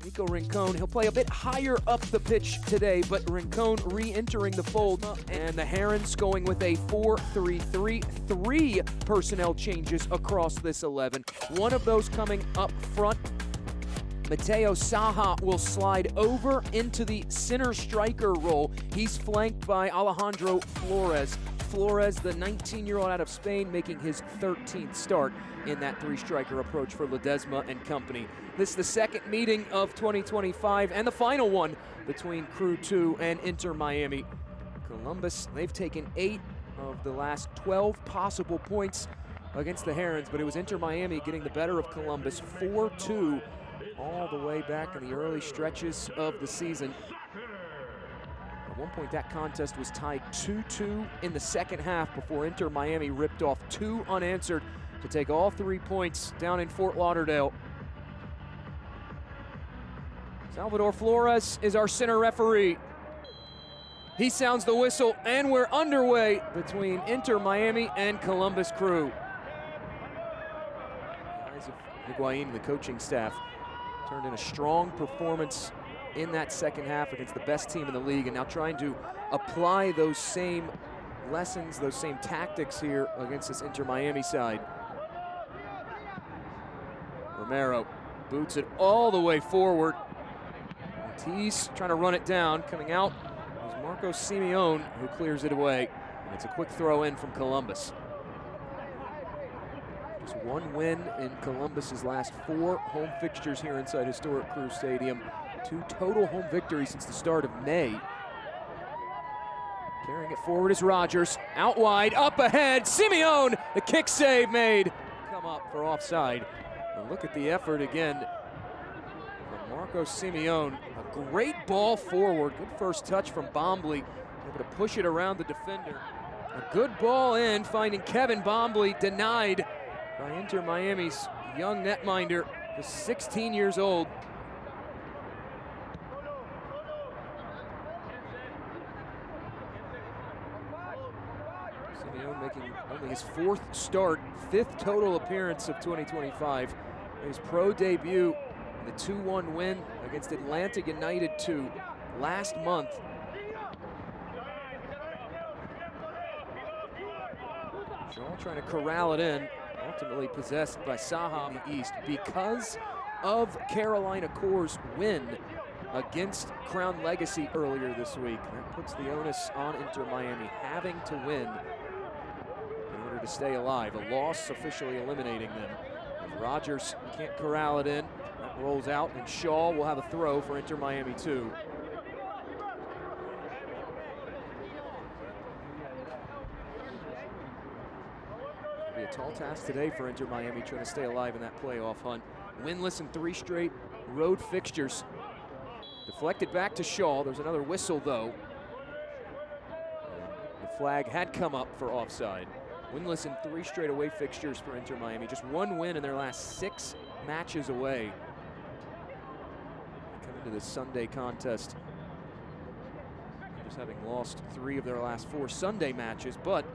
Nico Rincon, he'll play a bit higher up the pitch today, but Rincon re-entering the fold. And the Herons going with a 4-3-3, 3 personnel changes across this 11. One of those coming up front. Mateo Saha will slide over into the center striker role. He's flanked by Alejandro Flores. Flores, the 19-year-old out of Spain, making his 13th start in that 3-striker approach for Ledesma and company. This is the second meeting of 2025 and the final one between Crew 2 and Inter Miami. Columbus, they've taken 8 of the last 12 possible points against the Herons, but it was Inter Miami getting the better of Columbus 4-2 all the way back in the early stretches of the season. At one point, that contest was tied 2-2 in the second half before Inter Miami ripped off 2 unanswered to take all 3 points down in Fort Lauderdale. Salvador Flores is our center referee. He sounds the whistle, and we're underway between Inter Miami and Columbus Crew. The eyes of Higuain, the coaching staff, turned in a strong performance in that second half against the best team in the league, and now trying to apply those same lessons, those same tactics here against this Inter Miami side. Romero boots it all the way forward. Ortiz trying to run it down. Coming out is Marcos Simeone, who clears it away. And it's a quick throw in from Columbus. Just one win in Columbus's last 4 home fixtures here inside historic Crew Stadium. 2 total home victories since the start of May. Carrying it forward is Rogers. Out wide, up ahead, Simeone! The kick save made. Come up for offside. And look at the effort again from Marcos Simeone. A great ball forward. Good first touch from Bombley. Able to push it around the defender. A good ball in, finding Kevin Bombley, denied by Inter Miami's young netminder, just 16 years old. Simeone making only his 4th start, 5th total appearance of 2025. His pro debut in the 2-1 win against Atlanta United 2 last month. Shaw trying to corral it in, ultimately possessed by Saha in the East because of Carolina Corps' win against Crown Legacy earlier this week. That puts the onus on Inter Miami having to win in order to stay alive. A loss officially eliminating them. As Rogers can't corral it in, that rolls out, and Shaw will have a throw for Inter Miami 2. It'll be a tall task today for Inter Miami trying to stay alive in that playoff hunt. Winless in 3 straight road fixtures. Deflected back to Shaw. There's another whistle, though. The flag had come up for offside. Winless in 3 straight away fixtures for Inter Miami. Just 1 win in their last 6 matches away. They come into this Sunday contest just having lost 3 of their last 4 Sunday matches, but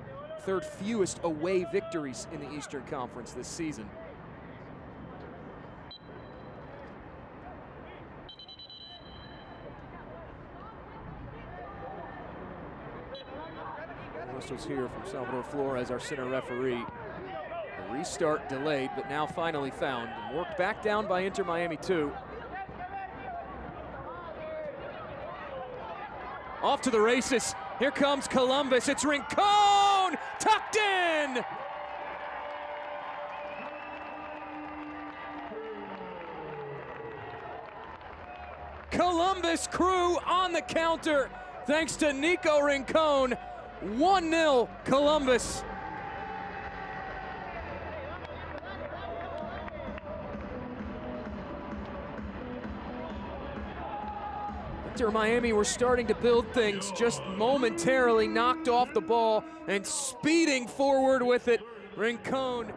3rd fewest away victories in the Eastern Conference this season. Whistles here from Salvador Flores, our center referee. The restart delayed, but now finally found and worked back down by Inter Miami 2. Off to the races. Here comes Columbus. It's Rincon, tucked in. Columbus Crew on the counter thanks to Nico Rincon. 1-0 Columbus. Inter Miami were starting to build things, just momentarily knocked off the ball and speeding forward with it, Rincon.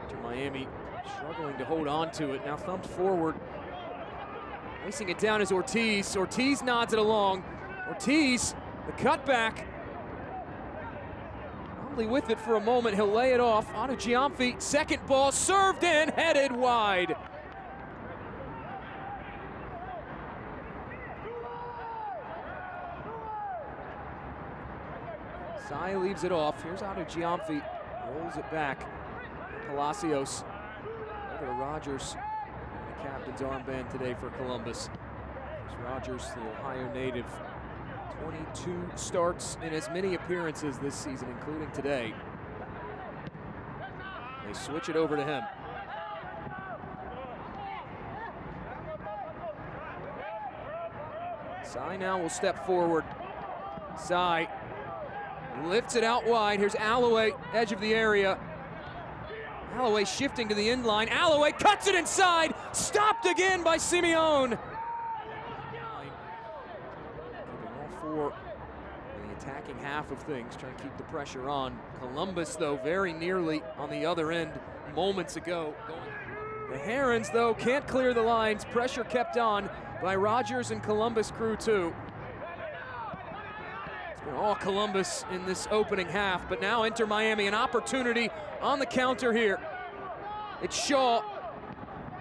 Inter Miami struggling to hold on to it, now thumped forward. Racing it down is Ortiz. Ortiz nods it along. Ortiz, the cutback. Bombly with it for a moment. He'll lay it off. Anu Gyamfi, second ball, served in, headed wide. Sai leaves it off. Here's Anu Gyamfi, rolls it back. Palacios over to Rogers. The captain's armband today for Columbus. Here's Rogers, the Ohio native. 22 starts in as many appearances this season, including today. They switch it over to him. Sai now will step forward. Sai lifts it out wide. Here's Alloway, edge of the area. Alloway shifting to the end line. Alloway cuts it inside. Stopped again by Simeone. For the attacking half of things, trying to keep the pressure on. Columbus, though, very nearly on the other end moments ago. The Herons, though, can't clear the lines. Pressure kept on by Rogers and Columbus crew, too. It's been all Columbus in this opening half, but now Inter Miami, an opportunity on the counter here. It's Shaw.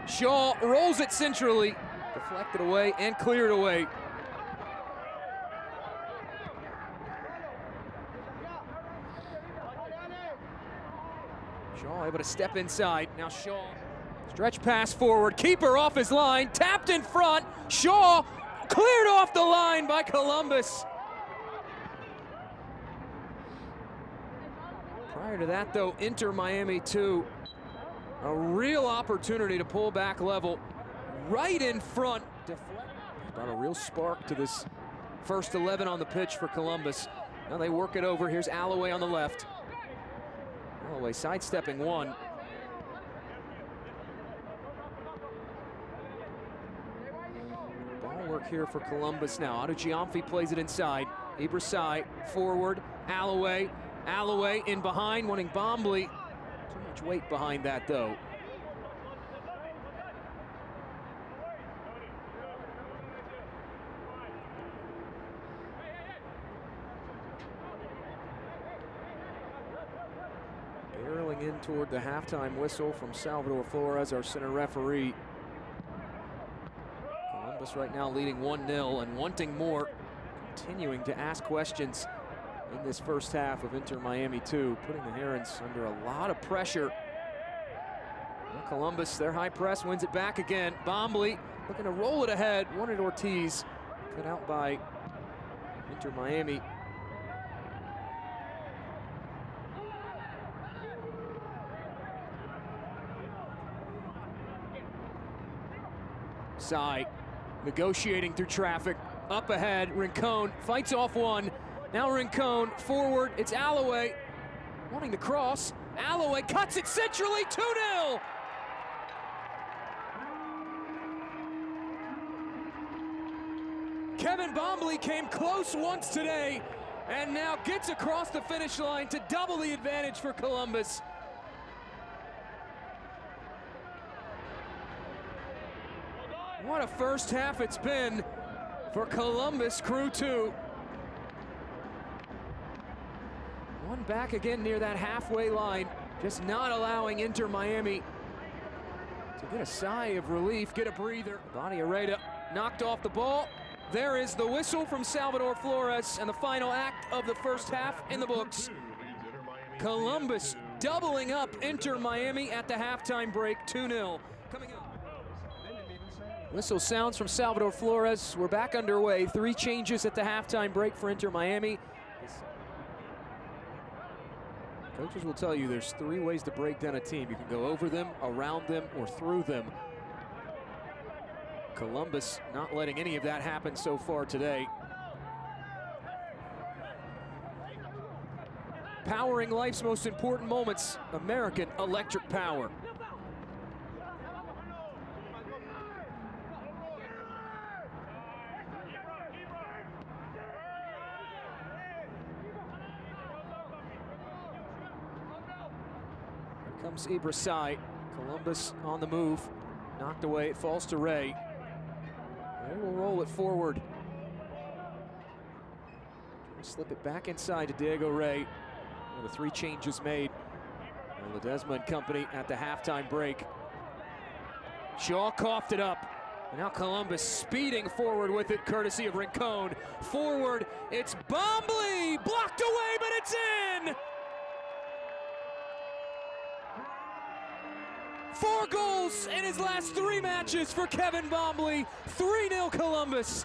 Shaw rolls it centrally, deflected away and cleared away. Shaw able to step inside. Now Shaw, stretch pass forward. Keeper off his line, tapped in front. Shaw cleared off the line by Columbus. Prior to that, though, Inter Miami 2. A real opportunity to pull back level right in front. Brought a real spark to this first 11 on the pitch for Columbus. Now they work it over. Here's Alloway on the left. Alloway sidestepping one. Ball work here for Columbus now. Anu Gyamfi plays it inside. Ibrasai forward. Alloway. Alloway in behind, wanting Bombly. Too much weight behind that, though. Barreling in toward the halftime whistle from Salvador Flores, our center referee. Columbus right now leading 1-0 and wanting more, continuing to ask questions in this first half of Inter Miami 2, putting the Herons under a lot of pressure. Well, Columbus, their high press, wins it back again. Bombly looking to roll it ahead. Wanted Ortiz, cut out by Inter Miami. Sai negotiating through traffic. Up ahead, Rincon fights off one. Now Rincon forward, it's Alloway wanting to cross. Alloway cuts it centrally, 2-0. Kevin Bombly came close once today and now gets across the finish line to double the advantage for Columbus. What a first half it's been for Columbus Crew 2. One back again near that halfway line, just not allowing Inter Miami to get a sigh of relief, get a breather. Bonnie Areda knocked off the ball. There is the whistle from Salvador Flores, and the final act of the first half in the books. Columbus doubling up Inter Miami at the halftime break, 2-0. Coming up. Whistle sounds from Salvador Flores. We're back underway. 3 changes at the halftime break for Inter Miami. Coaches will tell you there's 3 ways to break down a team. You can go over them, around them, or through them. Columbus not letting any of that happen so far today. Powering life's most important moments. American Electric Power. Comes Ibrasai. Columbus on the move. Knocked away. It falls to Ray. Ray will roll it forward. Slip it back inside to Diego Ray. the 3 changes made. Ledesma and company at the halftime break. Shaw coughed it up. And now Columbus speeding forward with it, courtesy of Rincon. Forward, it's Bombley! Blocked away, but it's in! 4 goals in his last 3 matches for Kevin Bombley. 3-0 Columbus.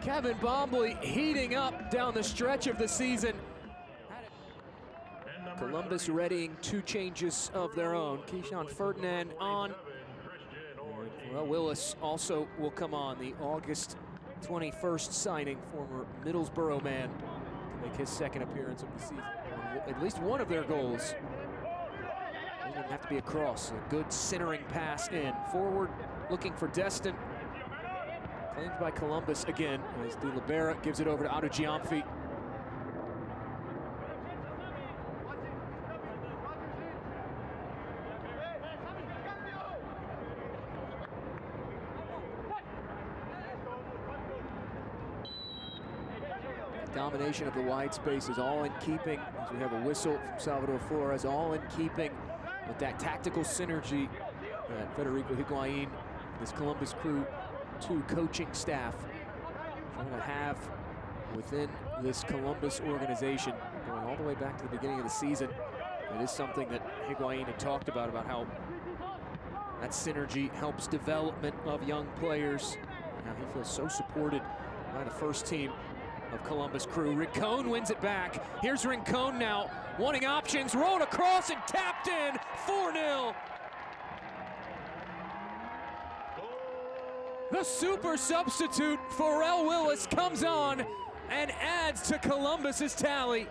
Kevin Bombley heating up down the stretch of the season. Columbus readying 2 changes of their own. Keyshawn Ferdinand on. Well, Willis also will come on, the August 21st signing, former Middlesbrough man, to make his second appearance of the season. At least one of their goals. Doesn't even have to be a cross. A good centering pass in. Forward, looking for Destin. Claimed by Columbus again as De Libera gives it over to Adu Giamfi. Domination of the wide space is all in keeping, as we have a whistle from Salvador Flores, all in keeping with that tactical synergy that Federico Higuain, this Columbus Crew 2 coaching staff, trying to have within this Columbus organization, going all the way back to the beginning of the season. It is something that Higuain had talked about how that synergy helps development of young players. Now he feels so supported by the first team of Columbus Crew. Rincon wins it back. Here's Rincon now, wanting options, rolled across and tapped in, 4-0. The super substitute, Pharrell Willis, comes on and adds to Columbus's tally.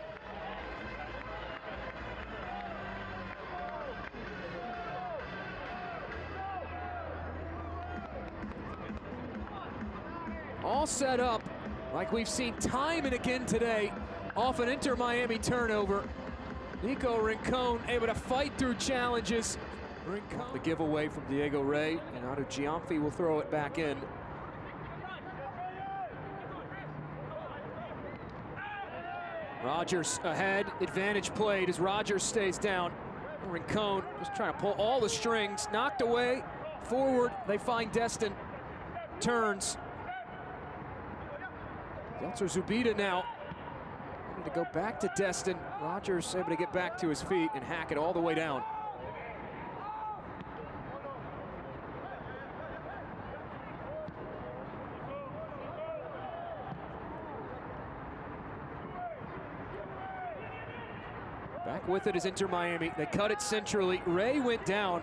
All set up, like we've seen time and again today, off an Inter Miami turnover. Nico Rincon able to fight through challenges. The giveaway from Diego Rey, and Adu Giamfi will throw it back in. Rogers ahead, advantage played as Rogers stays down. Rincon just trying to pull all the strings, knocked away, forward, they find Destin, turns. Zeltzer Zubida now, wanted to go back to Destin. Rogers able to get back to his feet and hack it all the way down. Back with it is Inter Miami. They cut it centrally. Ray went down.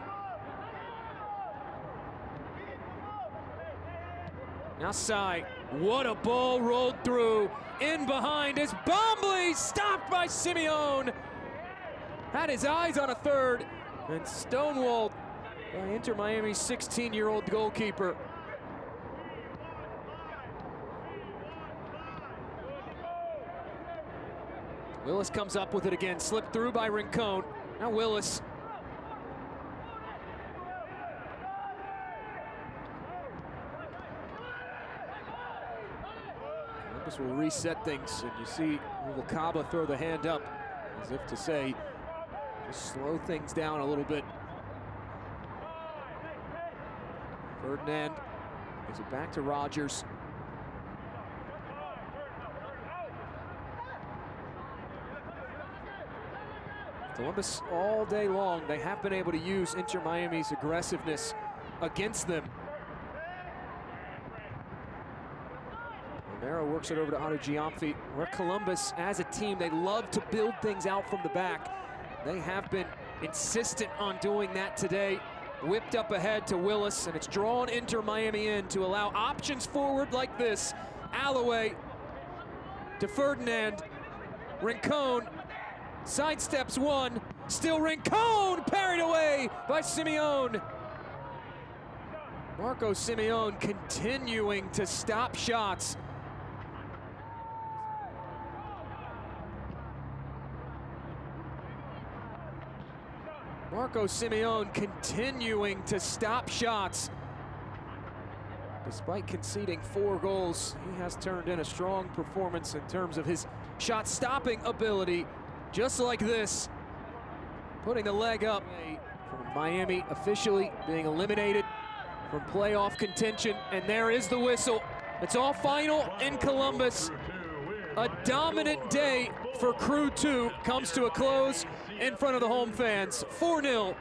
Now Sai, what a ball rolled through. In behind is Bombley, stopped by Simeone. Had his eyes on a third and stonewalled by Inter Miami's 16-year-old goalkeeper. Willis comes up with it again, slipped through by Rincon. Now Willis. Columbus will reset things, and you see Ruvalcaba throw the hand up, as if to say, just slow things down a little bit. Ferdinand gives it back to Rogers. Columbus all day long, they have been able to use Inter Miami's aggressiveness against them. Romero works it over to Adu Giamfi. Where Columbus, as a team, they love to build things out from the back. They have been insistent on doing that today. Whipped up ahead to Willis, and it's drawn Inter Miami in to allow options forward like this. Alloway to Ferdinand. Rincon sidesteps one, still Rincon, parried away by Simeone. Marco Simeone continuing to stop shots. Marco Simeone continuing to stop shots. Despite conceding 4 goals, he has turned in a strong performance in terms of his shot-stopping ability, just like this. Putting the leg up from Miami officially being eliminated from playoff contention, and there is the whistle. It's all final in Columbus. A dominant day for Crew 2 comes to a close in front of the home fans. 4-0